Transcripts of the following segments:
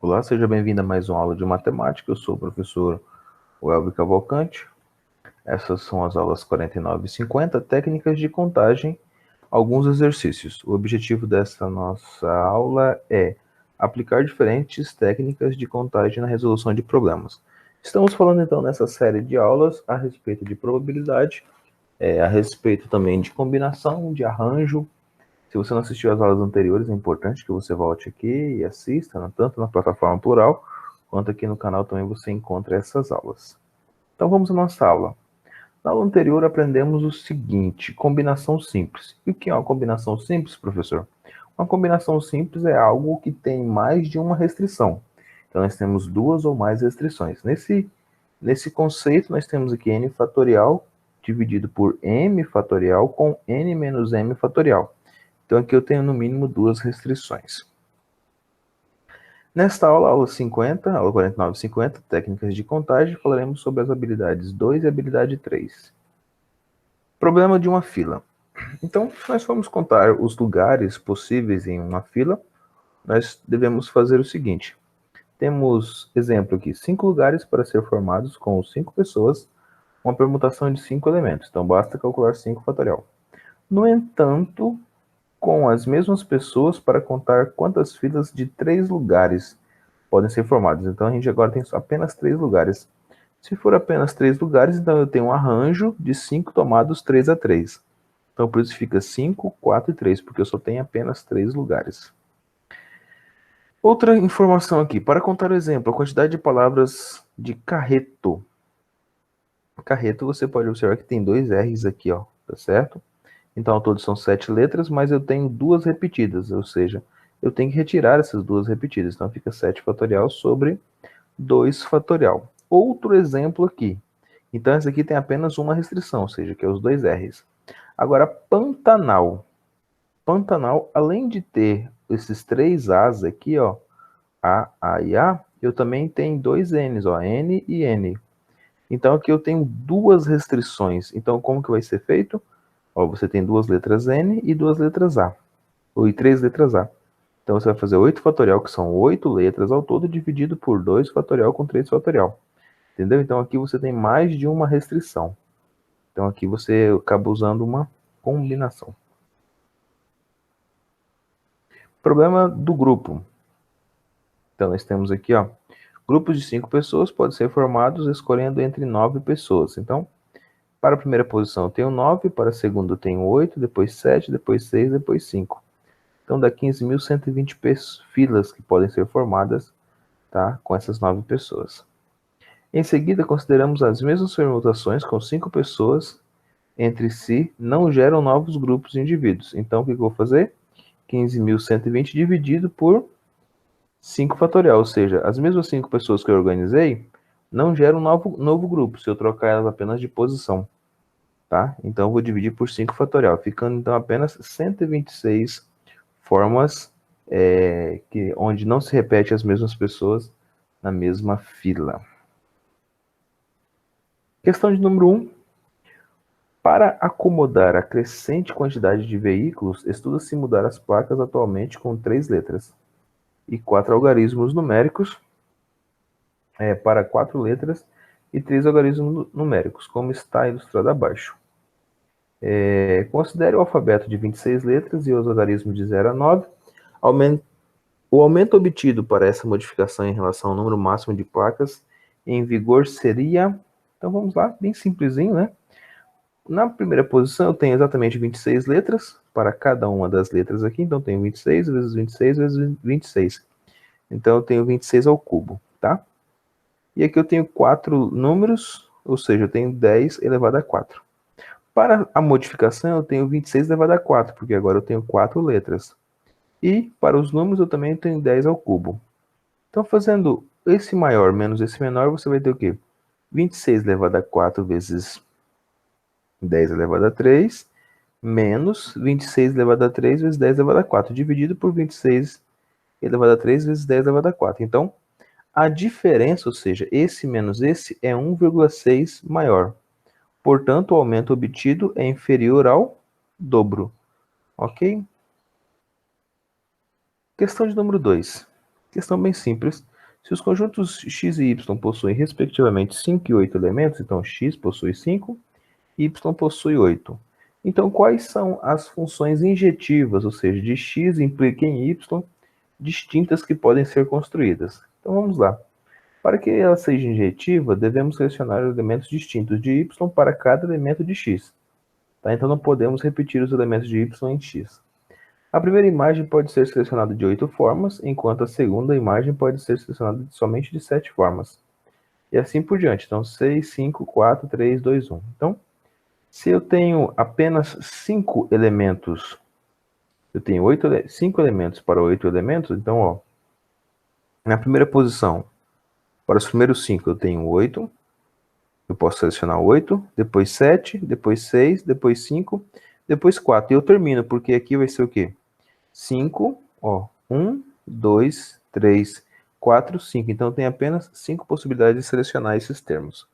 Olá, seja bem-vindo a mais uma aula de matemática. Eu sou o professor Welber Cavalcante. Essas são as aulas 49 e 50, técnicas de contagem, alguns exercícios. O objetivo dessa nossa aula é aplicar diferentes técnicas de contagem na resolução de problemas. Estamos falando então nessa série de aulas a respeito de probabilidade, a respeito também de combinação, de arranjo. Se você não assistiu às aulas anteriores, é importante que você volte aqui e assista, tanto na plataforma Plural, quanto aqui no canal também você encontra essas aulas. Então vamos à nossa aula. Na aula anterior aprendemos o seguinte, combinação simples. E o que é uma combinação simples, professor? Uma combinação simples é algo que tem mais de uma restrição. Então nós temos duas ou mais restrições. Nesse conceito nós temos aqui n fatorial dividido por m fatorial com n menos m fatorial. Então aqui eu tenho no mínimo duas restrições. Nesta aula, aula 50, aula 49 e 50, técnicas de contagem, falaremos sobre as habilidades 2 e habilidade 3. Problema de uma fila. Então, se nós formos contar os lugares possíveis em uma fila, nós devemos fazer o seguinte. Temos, exemplo aqui, 5 lugares para ser formados com 5 pessoas, uma permutação de 5 elementos. Então, basta calcular 5 fatorial. No entanto, com as mesmas pessoas para contar quantas filas de 3 lugares podem ser formadas. Então, a gente agora tem apenas 3 lugares. Se for apenas 3 lugares, então eu tenho um arranjo de 5 tomados 3 a 3. Então, por isso fica 5, 4 e 3, porque eu só tenho apenas 3 lugares. Outra informação aqui. Para contar o exemplo, a quantidade de palavras de carreto. Carreto, você pode observar que tem 2 R's aqui, ó, tá certo? Então, ao todo são 7 letras, mas eu tenho 2 repetidas, ou seja, eu tenho que retirar essas 2 repetidas. Então, fica 7 fatorial sobre 2 fatorial. Outro exemplo aqui. Então, essa aqui tem apenas uma restrição, ou seja, que é os 2 R's. Agora, Pantanal. Pantanal, além de ter esses 3 A's aqui, ó, A e A, eu também tenho 2 N's, ó, N e N. Então, aqui eu tenho 2 restrições. Então, como que vai ser feito? Ó, você tem 2 letras N e 2 letras A. Ou 3 letras A. Então você vai fazer 8 fatorial, que são 8 letras ao todo, dividido por 2 fatorial com 3 fatorial. Entendeu? Então aqui você tem mais de uma restrição. Então aqui você acaba usando uma combinação. Problema do grupo. Então nós temos aqui, ó, grupos de 5 pessoas podem ser formados escolhendo entre 9 pessoas. Então, para a primeira posição eu tenho 9, para a segunda eu tenho 8, depois 7, depois 6, depois 5. Então dá 15.120 filas que podem ser formadas, tá, com essas 9 pessoas. Em seguida, consideramos as mesmas permutações com 5 pessoas entre si, não geram novos grupos de indivíduos. Então, o que eu vou fazer? 15.120 dividido por 5 fatorial, ou seja, as mesmas 5 pessoas que eu organizei não geram novo grupo, se eu trocar elas apenas de posição. Tá? Então, eu vou dividir por 5 fatorial, ficando então apenas 126 formas onde não se repete as mesmas pessoas na mesma fila. Questão de número 1. Para acomodar a crescente quantidade de veículos, estuda-se mudar as placas atualmente com 3 letras e 4 algarismos numéricos para 4 letras e 3 algarismos numéricos, como está ilustrado abaixo. Considere o alfabeto de 26 letras e os algarismos de 0 a 9. O aumento obtido para essa modificação em relação ao número máximo de placas em vigor seria... Então vamos lá, bem simplesinho, né? Na primeira posição eu tenho exatamente 26 letras para cada uma das letras aqui. Então eu tenho 26 vezes 26 vezes 26. Então eu tenho 26 ao cubo, tá? E aqui eu tenho 4 números, ou seja, eu tenho 10 elevado a 4. Para a modificação eu tenho 26 elevado a 4, porque agora eu tenho 4 letras. E para os números eu também tenho 10 ao cubo. Então fazendo esse maior menos esse menor, você vai ter o quê? 26 elevado a 4 vezes 10 elevado a 3, menos 26 elevado a 3 vezes 10 elevado a 4, dividido por 26 elevado a 3 vezes 10 elevado a 4. Então, a diferença, ou seja, esse menos esse, é 1,6 maior. Portanto, o aumento obtido é inferior ao dobro. Ok? Questão de número 2. Questão bem simples. Se os conjuntos x e y possuem, respectivamente, 5 e 8 elementos, então x possui 5, y possui 8. Então, quais são as funções injetivas, ou seja, de x implica em y, distintas que podem ser construídas? Então, vamos lá. Para que ela seja injetiva, devemos selecionar elementos distintos de y para cada elemento de x. Tá? Então, não podemos repetir os elementos de y em x. A primeira imagem pode ser selecionada de 8 formas, enquanto a segunda imagem pode ser selecionada somente de 7 formas. E assim por diante. Então, 6, 5, 4, 3, 2, 1. Então, se eu tenho apenas 5 elementos, eu tenho 5 elementos para 8 elementos, então, ó, na primeira posição, para os primeiros 5 eu tenho 8, eu posso selecionar 8, depois 7, depois 6, depois 5, depois 4. E eu termino, porque aqui vai ser o quê? 5, ó, 1, 2, 3, 4, 5. Então, tem apenas 5 possibilidades de selecionar esses termos.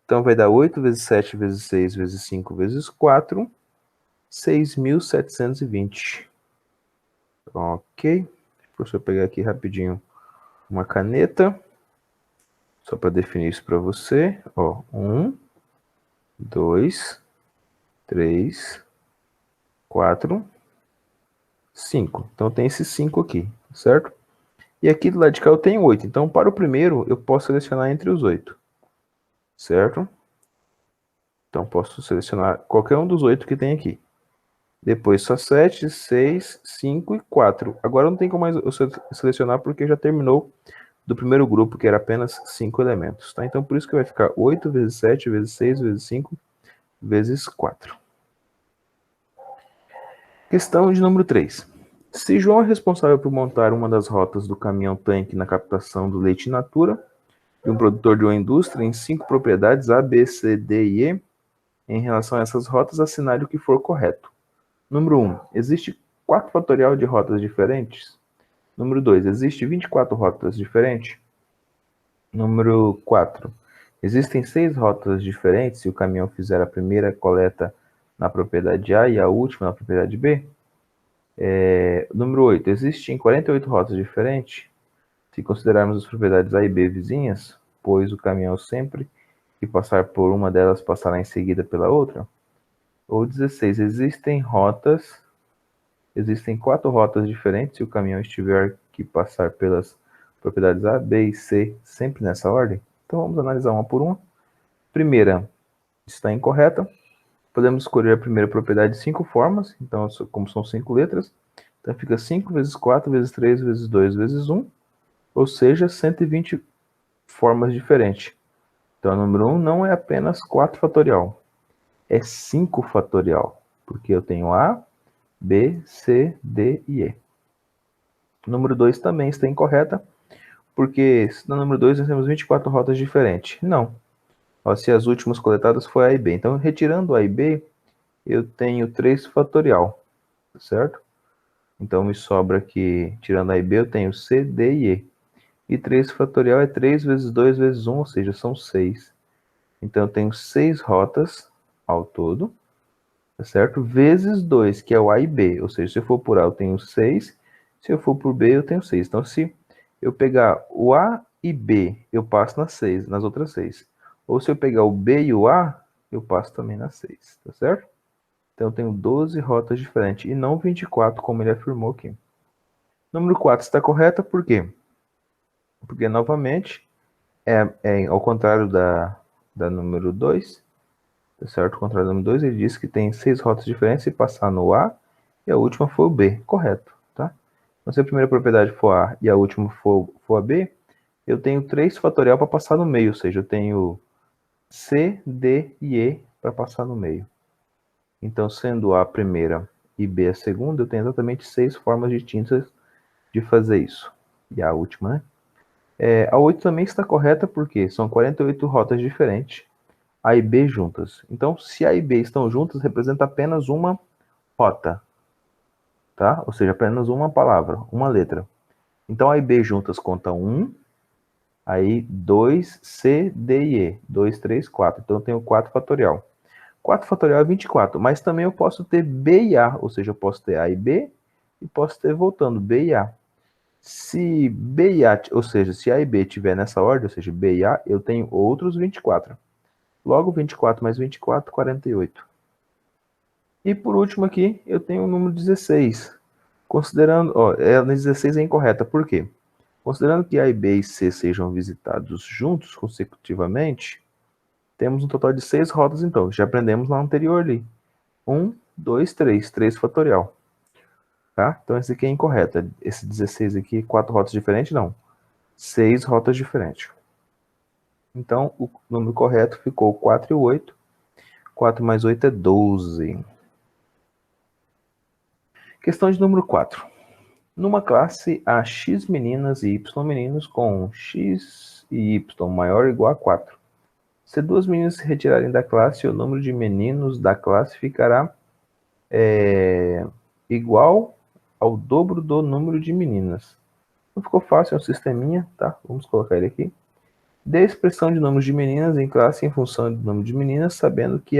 Então, vai dar 8 vezes 7 vezes 6 vezes 5 vezes 4, 6.720. Ok. Deixa eu pegar aqui rapidinho uma caneta, só para definir isso para você. Ó, 1, 2, 3, 4, 5. Então, tem esses 5 aqui, certo? E aqui do lado de cá eu tenho 8. Então, para o primeiro, eu posso selecionar entre os 8. Certo? Então, posso selecionar qualquer um dos 8 que tem aqui. Depois, só 7, 6, 5 e 4. Agora não tem como mais eu selecionar porque já terminou do primeiro grupo, que era apenas 5 elementos. Tá? Então, por isso que vai ficar 8 vezes 7 vezes 6 vezes 5 vezes 4. Questão de número 3. Se João é responsável por montar uma das rotas do caminhão-tanque na captação do leite in natura de um produtor de uma indústria em 5 propriedades A, B, C, D e E, em relação a essas rotas, assinale o que for correto. Número 1. Existe 4 fatorial de rotas diferentes? Número 2. Existe 24 rotas diferentes? Número 4. Existem 6 rotas diferentes se o caminhão fizer a primeira coleta na propriedade A e a última na propriedade B? Número 8. Existem 48 rotas diferentes se considerarmos as propriedades A e B vizinhas, pois o caminhão sempre que passar por uma delas passará em seguida pela outra? Ou 16. Existem 4 rotas diferentes se o caminhão estiver que passar pelas propriedades A, B e C, sempre nessa ordem? Então vamos analisar uma por uma. Primeira está incorreta. Podemos escolher a primeira propriedade de 5 formas, então como são 5 letras, então fica 5 vezes 4 vezes 3 vezes 2 vezes 1, ou seja, 120 formas diferentes. Então, o número 1 não é apenas 4 fatorial, é 5 fatorial, porque eu tenho A, B, C, D e E. O número 2 também está incorreta, porque no número 2 nós temos 24 rotas diferentes. Não. Ó, se as últimas coletadas foi A e B. Então, retirando A e B, eu tenho 3 fatorial, certo? Então, me sobra aqui, tirando A e B, eu tenho C, D e E. E 3 fatorial é 3 vezes 2 vezes 1, ou seja, são 6. Então, eu tenho 6 rotas ao todo, tá certo? Vezes 2, que é o A e B. Ou seja, se eu for por A, eu tenho 6. Se eu for por B, eu tenho 6. Então, se eu pegar o A e B, eu passo nas outras 6. Ou se eu pegar o B e o A, eu passo também nas 6, tá certo? Então, eu tenho 12 rotas diferentes, e não 24, como ele afirmou aqui. Número 4 está correta, por quê? Porque, novamente, ao contrário da número 2, tá certo? Ao contrário do número 2, ele diz que tem 6 rotas diferentes se passar no A e a última for o B. Correto, tá? Então, se a primeira propriedade for A e a última for a B, eu tenho 3 fatorial para passar no meio, ou seja, eu tenho C, D e E para passar no meio. Então, sendo A a primeira e B a segunda, eu tenho exatamente 6 formas distintas de fazer isso. E a última, né? A 8 também está correta porque são 48 rotas diferentes, A e B juntas. Então, se A e B estão juntas, representa apenas uma rota, tá? Ou seja, apenas uma palavra, uma letra. Então, A e B juntas conta 1, aí 2, C, D e E. 2, 3, 4. Então, eu tenho 4 fatorial. 4 fatorial é 24, mas também eu posso ter B e A, ou seja, eu posso ter A e B, e posso ter voltando B e A. Se B e A, ou seja, se A e B estiver nessa ordem, ou seja, B e A, eu tenho outros 24. Logo, 24 mais 24, 48. E por último aqui, eu tenho o número 16. Considerando, ó, 16 é incorreta, por quê? Considerando que A e B e C sejam visitados juntos, consecutivamente, temos um total de 6 rotas, então. Já aprendemos na anterior ali. 1, 2, 3. 3 fatorial. Tá? Então esse aqui é incorreto. Esse 16 aqui, 4 rotas diferentes, não. 6 rotas diferentes. Então o número correto ficou 4 e 8. 4 mais 8 é 12. Questão de número 4. Numa classe há x meninas e y meninos com x e y maior ou igual a 4. Se duas meninas se retirarem da classe, o número de meninos da classe ficará igual ao dobro do número de meninas. Não ficou fácil, é um sisteminha, tá? Vamos colocar ele aqui. Dê a expressão de números de meninas em classe em função do número de meninas, sabendo que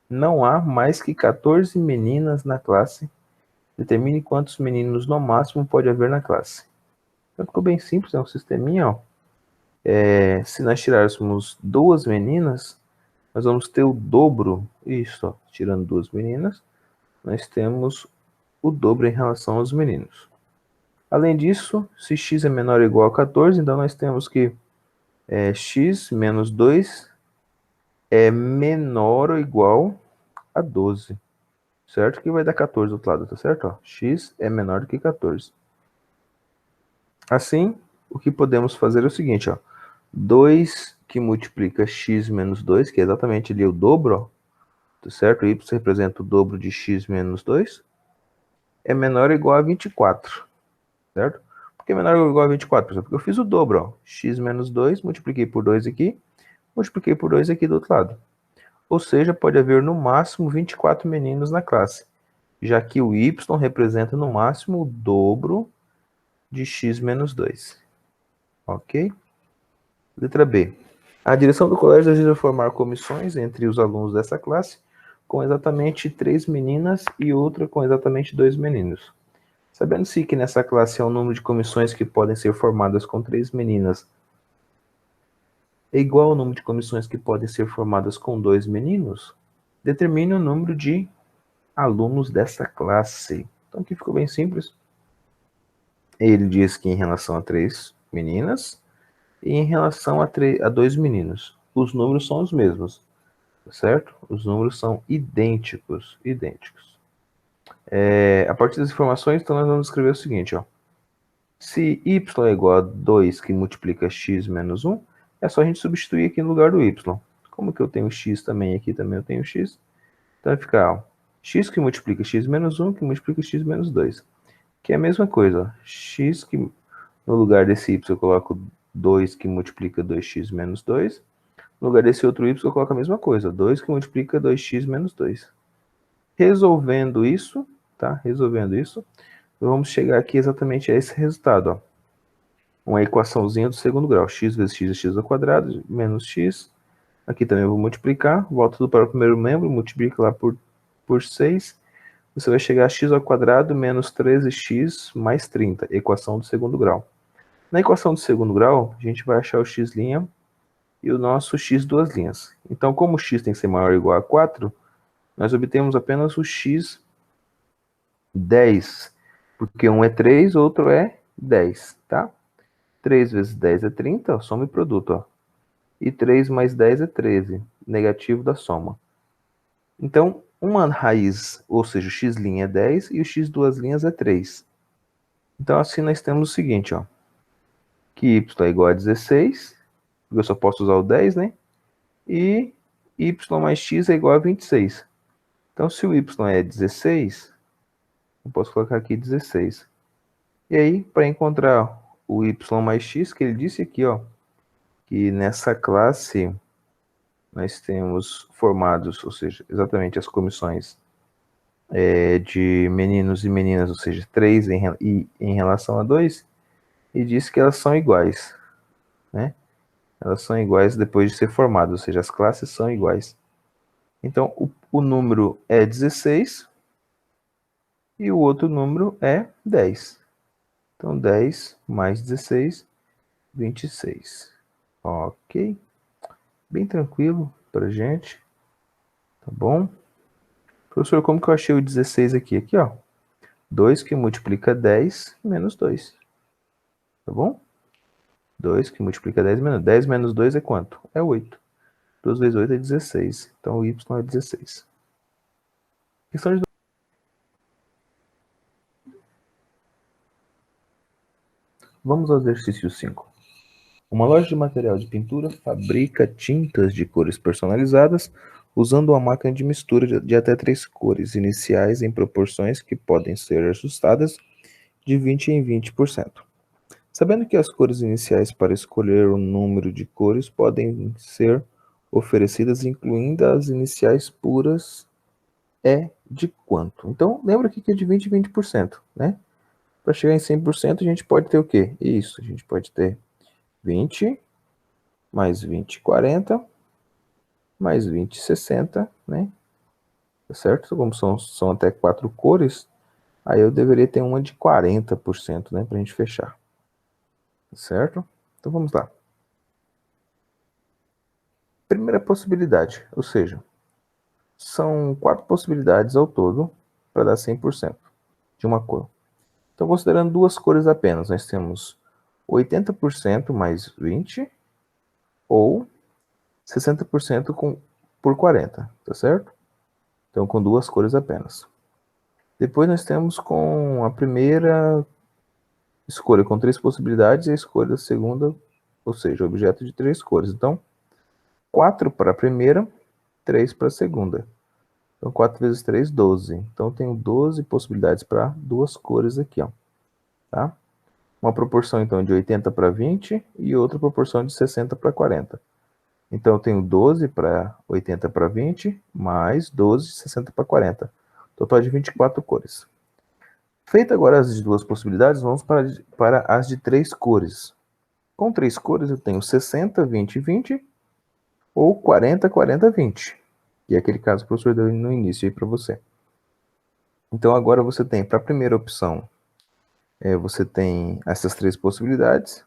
não há mais que 14 meninas na classe. Determine quantos meninos no máximo pode haver na classe. Então ficou bem simples, é um sisteminha, ó. Se nós tirássemos duas meninas, nós vamos ter o dobro. Isso, ó, tirando duas meninas, nós temos o dobro em relação aos meninos. Além disso, se x é menor ou igual a 14, então nós temos que x menos 2 é menor ou igual a 12, certo? Que vai dar 14 do outro lado, tá certo? Ó, x é menor do que 14. Assim, o que podemos fazer é o seguinte, ó. 2 que multiplica x menos 2, que é exatamente ali o dobro, ó, tá certo? Y representa o dobro de x menos 2, é menor ou igual a 24, certo? Por que menor ou igual a 24, pessoal? Porque eu fiz o dobro, ó. X menos 2, multipliquei por 2 aqui, multipliquei por 2 aqui do outro lado. Ou seja, pode haver no máximo 24 meninos na classe, já que o y representa no máximo o dobro de x menos 2. Ok? Letra B. A direção do colégio deseja formar comissões entre os alunos dessa classe com exatamente 3 meninas e outra com exatamente 2 meninos. Sabendo-se que nessa classe há um número de comissões que podem ser formadas com 3 meninas é igual ao número de comissões que podem ser formadas com 2 meninos, determine o número de alunos dessa classe. Então aqui ficou bem simples. Ele diz que em relação a 3 meninas e em relação a 2 meninos, os números são os mesmos, certo? Os números são idênticos. A partir das informações, então nós vamos escrever o seguinte, ó. Se y é igual a 2 que multiplica x menos 1, é só a gente substituir aqui no lugar do y. Como que eu tenho x também, aqui também eu tenho x, então vai ficar, ó, x que multiplica x menos 1 que multiplica x menos 2. Que é a mesma coisa, ó. X que no lugar desse y eu coloco 2 que multiplica 2x menos 2. No lugar desse outro y eu coloco a mesma coisa, 2 que multiplica 2x menos 2. Resolvendo isso, tá? Vamos chegar aqui exatamente a esse resultado, ó. Uma equaçãozinha do segundo grau. X vezes x é x ao quadrado, menos x. Aqui também eu vou multiplicar. Volto tudo para o primeiro membro, multiplica lá por 6. Você vai chegar a x ao quadrado menos 13x mais 30. Equação do segundo grau. Na equação do segundo grau, a gente vai achar o x' e o nosso x duas linhas. Então, como o x tem que ser maior ou igual a 4, nós obtemos apenas o x 10. Porque um é 3, outro é 10, tá? 3 vezes 10 é 30, ó, soma e produto, ó. E 3 mais 10 é 13, negativo da soma. Então, uma raiz, ou seja, o x' é 10 e o x duas linhas é 3. Então, assim nós temos o seguinte, ó. Que y é igual a 16, porque eu só posso usar o 10, né? E y mais x é igual a 26. Então, se o y é 16, eu posso colocar aqui 16. E aí, para encontrar o y mais x, que ele disse aqui, ó, que nessa classe nós temos formados, ou seja, exatamente as comissões de meninos e meninas, ou seja, 3 em relação a 2, e diz que elas são iguais, né? Elas são iguais depois de ser formadas, ou seja, as classes são iguais. Então, o número é 16 e o outro número é 10. Então, 10 mais 16, 26. Ok. Bem tranquilo pra gente. Tá bom? Professor, como que eu achei o 16 aqui? Aqui, ó. 2 que multiplica 10 menos 2. Tá bom? 2 que multiplica 10 menos 10 menos 2 é quanto? É 8. 2 vezes 8 é 16. Então, o y é 16. Questão de... Vamos ao exercício 5. Uma loja de material de pintura fabrica tintas de cores personalizadas usando uma máquina de mistura de até 3 cores iniciais em proporções que podem ser ajustadas de 20 em 20%. Sabendo que as cores iniciais para escolher o número de cores podem ser oferecidas incluindo as iniciais puras, é de quanto? Então, lembra aqui que é de 20 em 20%, né? Para chegar em 100%, a gente pode ter o quê? Isso, a gente pode ter 20 mais 20, 40, mais 20, 60, né? Tá certo? Como são até 4 cores, aí eu deveria ter uma de 40%, né? Pra gente fechar. Tá certo? Então vamos lá. Primeira possibilidade, ou seja, são 4 possibilidades ao todo para dar 100% de uma cor. Então, considerando duas cores apenas, nós temos 80% mais 20 ou 60% por 40, tá certo? Então, com duas cores apenas. Depois nós temos com a primeira escolha com 3 possibilidades e a escolha da segunda, ou seja, objeto de 3 cores. Então, 4 para a primeira, 3 para a segunda. Então, 4 vezes 3, 12. Então, tenho 12 possibilidades para duas cores aqui, ó. Tá? Uma proporção, então, de 80 para 20 e outra proporção de 60 para 40. Então, eu tenho 12 para 80 para 20, mais 12 de 60 para 40. Total de 24 cores. Feita agora as de duas possibilidades, vamos para as de 3 cores. Com 3 cores, eu tenho 60, 20 e 20, ou 40, 40, 20. E é aquele caso que o professor deu no início aí para você. Então, agora você tem, para a primeira opção, você tem essas 3 possibilidades.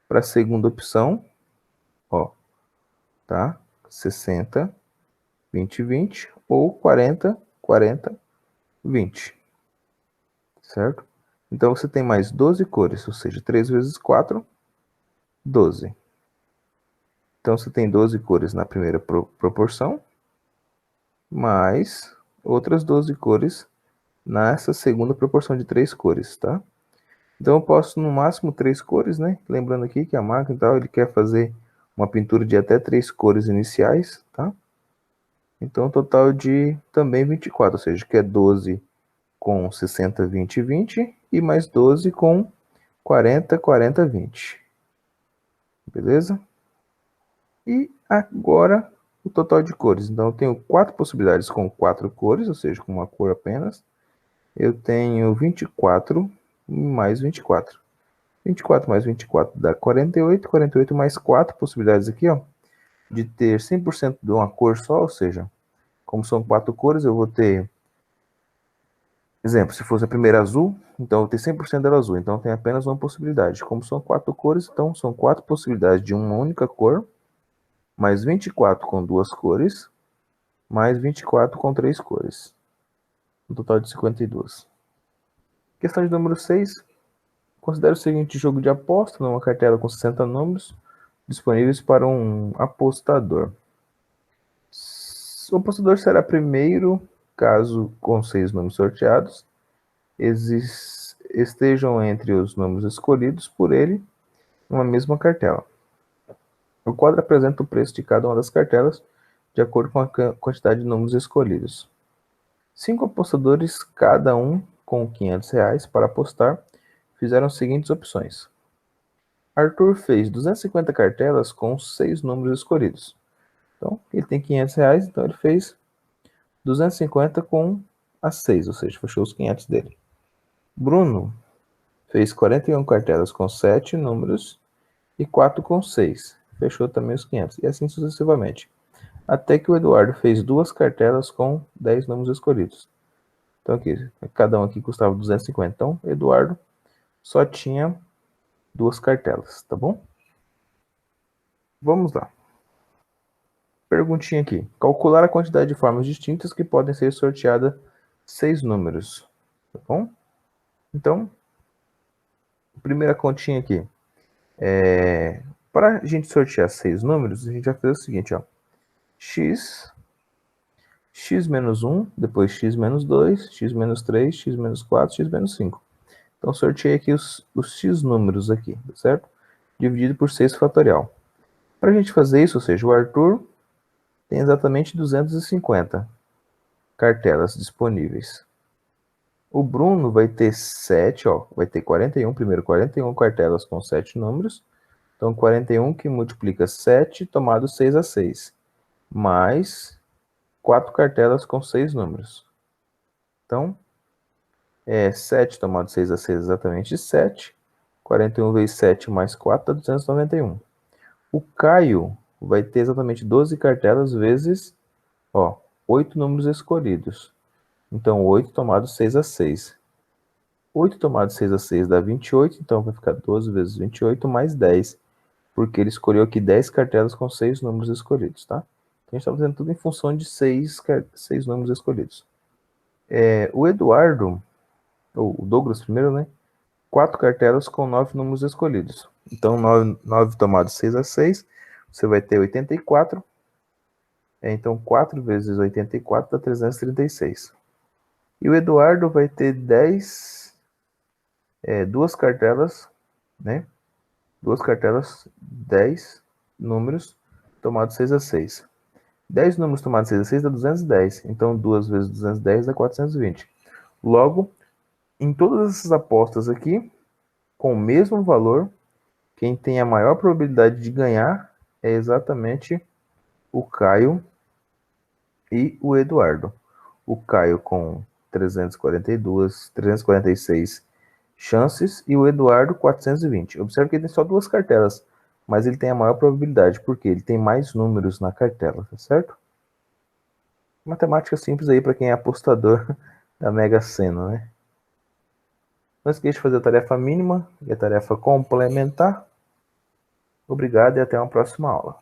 Para a segunda opção, ó, tá? 60, 20, 20, ou 40, 40, 20. Certo? Então, você tem mais 12 cores, ou seja, 3 vezes 4, 12. Então, você tem 12 cores na primeira proporção, mais outras 12 cores nessa segunda proporção de 3 cores, tá? Então, eu posso, no máximo, 3 cores, né? Lembrando aqui que a máquina, tal, ele quer fazer uma pintura de até 3 cores iniciais, tá? Então, total de também 24, ou seja, que é 12 com 60, 20 e 20, e mais 12 com 40, 40, 20. Beleza? E agora o total de cores. Então, eu tenho 4 possibilidades com 4 cores, ou seja, com uma cor apenas. Eu tenho 24 mais 24. 24 mais 24 dá 48. 48 mais 4 possibilidades aqui, ó, de ter 100% de uma cor só, ou seja, como são 4 cores, eu vou ter... Exemplo, se fosse a primeira azul, então eu vou ter 100% dela azul. Então, tem apenas uma possibilidade. Como são 4 cores, então são 4 possibilidades de uma única cor, mais 24 com duas cores, mais 24 com 3 cores. Um total de 52. Questão de número 6. Considere o seguinte jogo de aposta numa cartela com 60 números disponíveis para um apostador. O apostador será primeiro caso com 6 números sorteados estejam entre os números escolhidos por ele numa mesma cartela. O quadro apresenta o preço de cada uma das cartelas de acordo com a quantidade de números escolhidos. 5 apostadores, cada um com R$ 500 para apostar, fizeram as seguintes opções. Arthur fez 250 cartelas com 6 números escolhidos. Então, ele tem R$ 500, então ele fez 250 com as 6, ou seja, fechou os 500 dele. Bruno fez 41 cartelas com 7 números e 4 com 6. Fechou também os 500. E assim sucessivamente. Até que o Eduardo fez 2 cartelas com 10 números escolhidos. Então aqui, cada um aqui custava 250. Então, Eduardo só tinha 2 cartelas, tá bom? Vamos lá. Perguntinha aqui. Calcular a quantidade de formas distintas que podem ser sorteadas 6 números, tá bom? Então, primeira continha aqui. Para a gente sortear 6 números, a gente vai fazer o seguinte, ó. X menos 1, depois x menos 2, x menos 3, x menos 4, x menos 5. Então, sorteei aqui os x números aqui, certo? Dividido por 6 fatorial. Para a gente fazer isso, ou seja, o Arthur tem exatamente 250 cartelas disponíveis. O Bruno vai ter 7, ó, vai ter 41, primeiro 41 cartelas com 7 números. Então, 41 que multiplica 7, tomado 6 a 6, mais 4 cartelas com 6 números. Então, 7 tomado 6 a 6 é exatamente 7. 41 vezes 7 mais 4 dá 291. O Caio vai ter exatamente 12 cartelas vezes, ó, 8 números escolhidos. Então, 8 tomado 6 a 6. 8 tomado 6 a 6 dá 28, então vai ficar 12 vezes 28 mais 10, porque ele escolheu aqui 10 cartelas com 6 números escolhidos, tá? Então, a gente está fazendo tudo em função de 6 números escolhidos. O Eduardo, ou o Douglas primeiro, né? 4 cartelas com 9 números escolhidos. Então, 9 tomado 6 a 6, você vai ter 84. Então, 4 vezes 84 dá 336. E o Eduardo vai ter 2 cartelas, né? 2 cartelas, 10 números tomados 6 a 6. 10 números tomados 6 a 6 dá 210. Então, 2 vezes 210 dá 420. Logo, em todas essas apostas aqui, com o mesmo valor, quem tem a maior probabilidade de ganhar é exatamente o Caio e o Eduardo. O Caio com 346 chances e o Eduardo 420. Observe que ele tem só 2 cartelas, mas ele tem a maior probabilidade, porque ele tem mais números na cartela, tá certo? Matemática simples aí para quem é apostador da Mega Sena, né? Não esqueça de fazer a tarefa mínima e a tarefa complementar. Obrigado e até uma próxima aula.